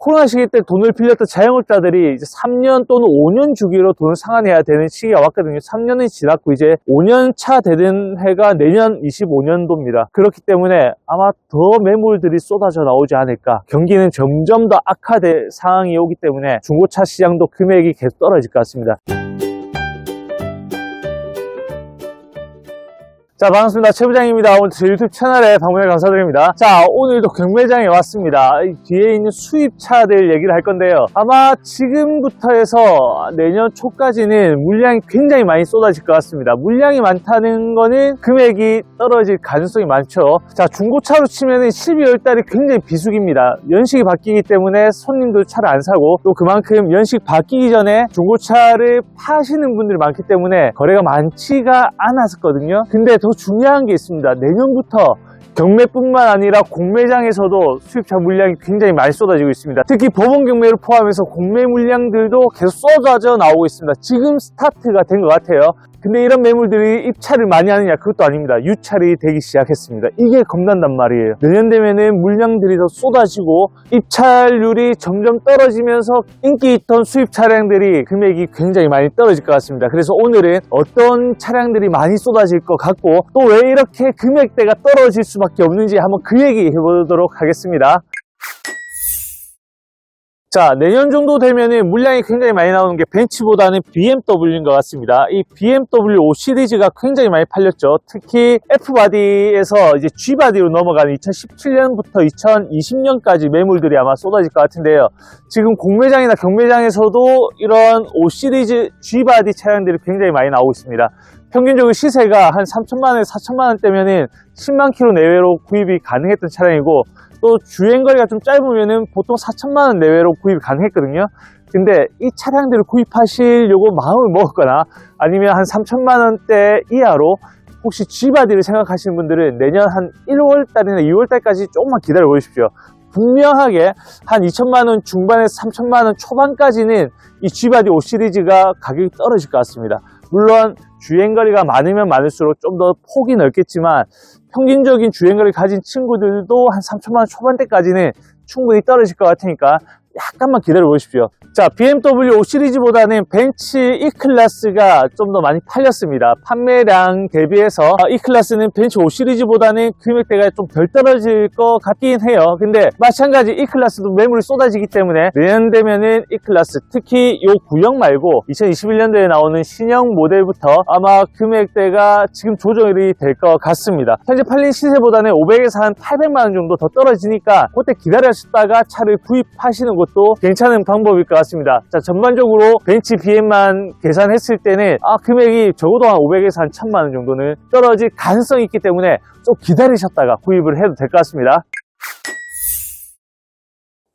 코로나 시기 때 돈을 빌렸던 자영업자들이 이제 3년 또는 5년 주기로 돈을 상환해야 되는 시기가 왔거든요. 3년이 지났고 이제 5년 차 되는 해가 내년 25년도입니다. 그렇기 때문에 아마 더 매물들이 쏟아져 나오지 않을까. 경기는 점점 더 악화될 상황이 오기 때문에 중고차 시장도 금액이 계속 떨어질 것 같습니다. 자, 반갑습니다. 최 부장입니다. 오늘 제 유튜브 채널에 방문해 감사드립니다. 자, 오늘도 경매장에 왔습니다. 뒤에 있는 수입차들 얘기를 할 건데요. 아마 지금부터 해서 내년 초까지는 물량이 굉장히 많이 쏟아질 것 같습니다. 물량이 많다는 거는 금액이 떨어질 가능성이 많죠. 자, 중고차로 치면은 12월 달이 굉장히 비수기입니다. 연식이 바뀌기 때문에 손님도 차를 안 사고 또 그만큼 연식 바뀌기 전에 중고차를 파시는 분들이 많기 때문에 거래가 많지가 않았었거든요. 근데 더 중요한 게 있습니다. 내년부터 경매뿐만 아니라 공매장에서도 수입차 물량이 굉장히 많이 쏟아지고 있습니다. 특히 법원 경매를 포함해서 공매 물량들도 계속 쏟아져 나오고 있습니다. 지금 스타트가 된 것 같아요. 근데 이런 매물들이 입찰을 많이 하느냐? 그것도 아닙니다. 유찰이 되기 시작했습니다. 이게 겁난단 말이에요. 내년 되면은 물량들이 더 쏟아지고 입찰률이 점점 떨어지면서 인기 있던 수입 차량들이 금액이 굉장히 많이 떨어질 것 같습니다. 그래서 오늘은 어떤 차량들이 많이 쏟아질 것 같고 또 왜 이렇게 금액대가 떨어질 수밖에 없는지 한번 그 얘기 해보도록 하겠습니다. 자, 내년 정도 되면은 물량이 굉장히 많이 나오는 게 벤츠보다는 BMW인 것 같습니다. 이 BMW 5 시리즈가 굉장히 많이 팔렸죠. 특히 F바디에서 이제 G바디로 넘어가는 2017년부터 2020년까지 매물들이 아마 쏟아질 것 같은데요. 지금 공매장이나 경매장에서도 이런 5 시리즈 G바디 차량들이 굉장히 많이 나오고 있습니다. 평균적으로 시세가 한 3천만원, 4천만원대면은 10만 킬로 내외로 구입이 가능했던 차량이고 또 주행거리가 좀 짧으면은 보통 4천만원 내외로 구입이 가능했거든요. 근데 이 차량들을 구입하시려고 마음을 먹었거나 아니면 한 3천만원대 이하로 혹시 G바디를 생각하시는 분들은 내년 한 1월달이나 2월달까지 조금만 기다려 보십시오. 분명하게 한 2천만원 중반에서 3천만원 초반까지는 이 G바디 5 시리즈가 가격이 떨어질 것 같습니다. 물론 주행거리가 많으면 많을수록 좀 더 폭이 넓겠지만 평균적인 주행거리를 가진 친구들도 한 3천만원 초반대까지는 충분히 떨어질 것 같으니까 약간만 기다려 보십시오. 자, BMW 5 시리즈보다는 벤츠 E클래스가 좀 더 많이 팔렸습니다. 판매량 대비해서 E클래스는 벤츠 5 시리즈보다는 금액대가 좀 덜 떨어질 것 같긴 해요. 근데 마찬가지 E클래스도 매물이 쏟아지기 때문에 내년 되면은 E클래스, 특히 요 구형 말고 2021년도에 나오는 신형 모델부터 아마 금액대가 지금 조정이 될 것 같습니다. 현재 팔린 시세보다는 500에서 한 800만원 정도 더 떨어지니까 그때 기다리셨다가 차를 구입하시는 것도 괜찮은 방법일 것 같습니다. 자, 전반적으로 벤츠 BM만 계산했을 때는 금액이 적어도 한 500에서 한 1000만원 정도는 떨어질 가능성이 있기 때문에 좀 기다리셨다가 구입을 해도 될 것 같습니다.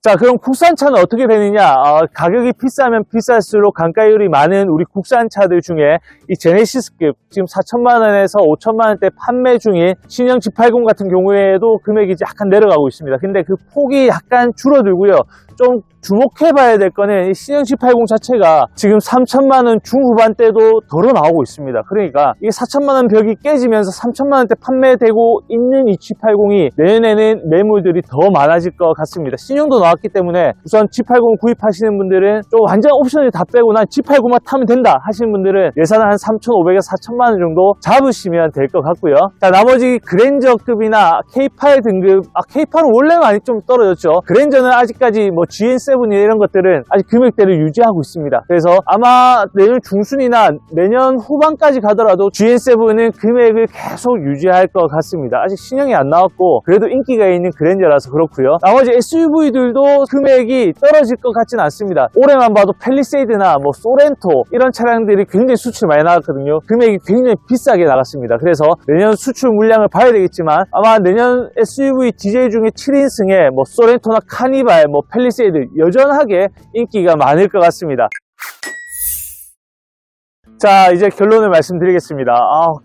자, 그럼 국산차는 어떻게 되느냐? 가격이 비싸면 비쌀수록 감가율이 많은 우리 국산차들 중에 이 제네시스급 지금 4천만원에서 5천만원대 판매 중인 신형 G80 같은 경우에도 금액이 약간 내려가고 있습니다. 근데 그 폭이 약간 줄어들고요. 좀 주목해봐야 될 거는 이 신형 G80 자체가 지금 3천만원 중후반대도 덜어 나오고 있습니다. 그러니까 이게 4천만원 벽이 깨지면서 3천만원대 판매되고 있는 이 G80이 내년에는 매물들이 더 많아질 것 같습니다. 신형도 나왔기 때문에 우선 G80 구입하시는 분들은 좀 완전 옵션을 다 빼고 난 G80만 타면 된다 하시는 분들은 예산을 한 3,500에서 4천만원 정도 잡으시면 될 것 같고요. 자, 나머지 그랜저급이나 K8 등급, K8은 원래 많이 좀 떨어졌죠. 그랜저는 아직까지 뭐 GN7 이런 것들은 아직 금액대를 유지하고 있습니다. 그래서 아마 내년 중순이나 내년 후반까지 가더라도 GN7은 금액을 계속 유지할 것 같습니다. 아직 신형이 안 나왔고 그래도 인기가 있는 그랜저라서 그렇고요. 나머지 SUV들도 금액이 떨어질 것 같지는 않습니다. 올해만 봐도 팰리세이드나 뭐 소렌토 이런 차량들이 굉장히 수출이 많이 나갔거든요. 금액이 굉장히 비싸게 나갔습니다. 그래서 내년 수출 물량을 봐야 되겠지만 아마 내년 SUV 디젤 중에 7인승에 뭐 소렌토나 카니발, 뭐 팰리세이드 여전하게 인기가 많을 것 같습니다. 자, 이제 결론을 말씀드리겠습니다.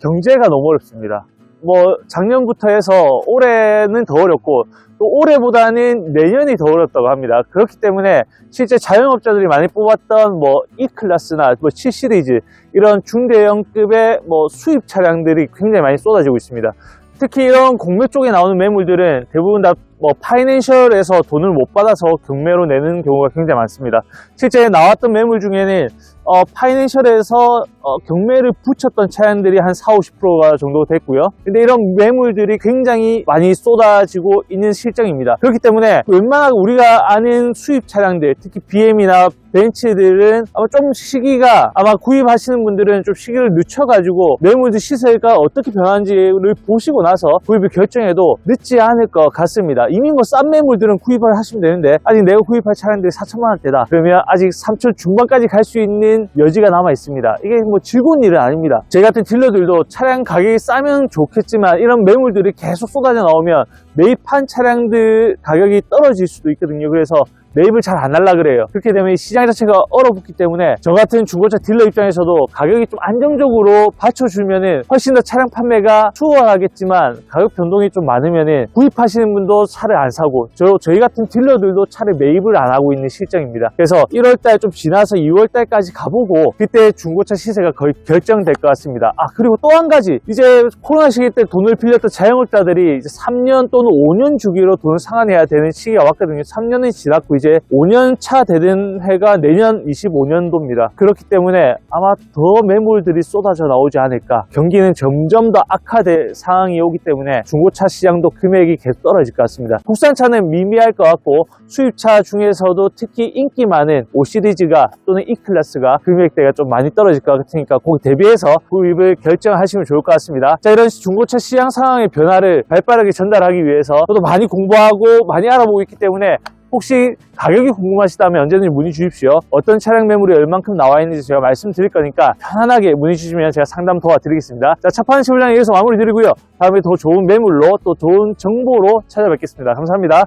경제가 너무 어렵습니다. 뭐 작년부터 해서 올해는 더 어렵고 또 올해보다는 내년이 더 어렵다고 합니다. 그렇기 때문에 실제 자영업자들이 많이 뽑았던 뭐 E클래스나 뭐 7 시리즈 이런 중대형급의 뭐 수입 차량들이 굉장히 많이 쏟아지고 있습니다. 특히 이런 공매 쪽에 나오는 매물들은 대부분 다 뭐 파이낸셜에서 돈을 못 받아서 경매로 내는 경우가 굉장히 많습니다. 실제 나왔던 매물 중에는 파이낸셜에서 경매를 붙였던 차량들이 한 40~50%가 정도 됐고요. 근데 이런 매물들이 굉장히 많이 쏟아지고 있는 실정입니다. 그렇기 때문에 웬만하게 우리가 아는 수입 차량들, 특히 BM이나 벤츠들은 아마 좀 시기가, 아마 구입하시는 분들은 좀 시기를 늦춰가지고 매물들 시세가 어떻게 변하는지를 보시고 나서 구입을 결정해도 늦지 않을 것 같습니다. 이미 뭐 싼 매물들은 구입을 하시면 되는데, 아직 내가 구입할 차량들이 4천만 원대다 그러면 아직 3천 중반까지 갈 수 있는 여지가 남아 있습니다. 이게 뭐 즐거운 일은 아닙니다. 저희 같은 딜러들도 차량 가격이 싸면 좋겠지만 이런 매물들이 계속 쏟아져 나오면 매입한 차량들 가격이 떨어질 수도 있거든요. 그래서 매입을 잘 안 하려 그래요. 그렇게 되면 시장 자체가 얼어붙기 때문에 저 같은 중고차 딜러 입장에서도 가격이 좀 안정적으로 받쳐주면은 훨씬 더 차량 판매가 수월하겠지만, 가격 변동이 좀 많으면은 구입하시는 분도 차를 안 사고 저희 같은 딜러들도 차를 매입을 안 하고 있는 실정입니다. 그래서 1월달 좀 지나서 2월달까지 가보고 그때 중고차 시세가 거의 결정될 것 같습니다. 그리고 또 한 가지, 이제 코로나 시기 때 돈을 빌렸던 자영업자들이 이제 3년 또는 5년 주기로 돈을 상환해야 되는 시기가 왔거든요. 3년은 지났고 이제 5년 차 되는 해가 내년 25년도입니다. 그렇기 때문에 아마 더 매물들이 쏟아져 나오지 않을까. 경기는 점점 더 악화될 상황이 오기 때문에 중고차 시장도 금액이 계속 떨어질 것 같습니다. 국산차는 미미할 것 같고, 수입차 중에서도 특히 인기 많은 5시리즈가 또는 E클래스가 금액대가 좀 많이 떨어질 것 같으니까 거기 대비해서 구입을 결정하시면 좋을 것 같습니다. 자, 이런 중고차 시장 상황의 변화를 발빠르게 전달하기 위해서 저도 많이 공부하고 많이 알아보고 있기 때문에 혹시 가격이 궁금하시다면 언제든지 문의 주십시오. 어떤 차량 매물이 얼만큼 나와 있는지 제가 말씀드릴 거니까 편안하게 문의 주시면 제가 상담 도와드리겠습니다. 자, 첫 판의 시물량 여기서 마무리 드리고요. 다음에 더 좋은 매물로 또 좋은 정보로 찾아뵙겠습니다. 감사합니다.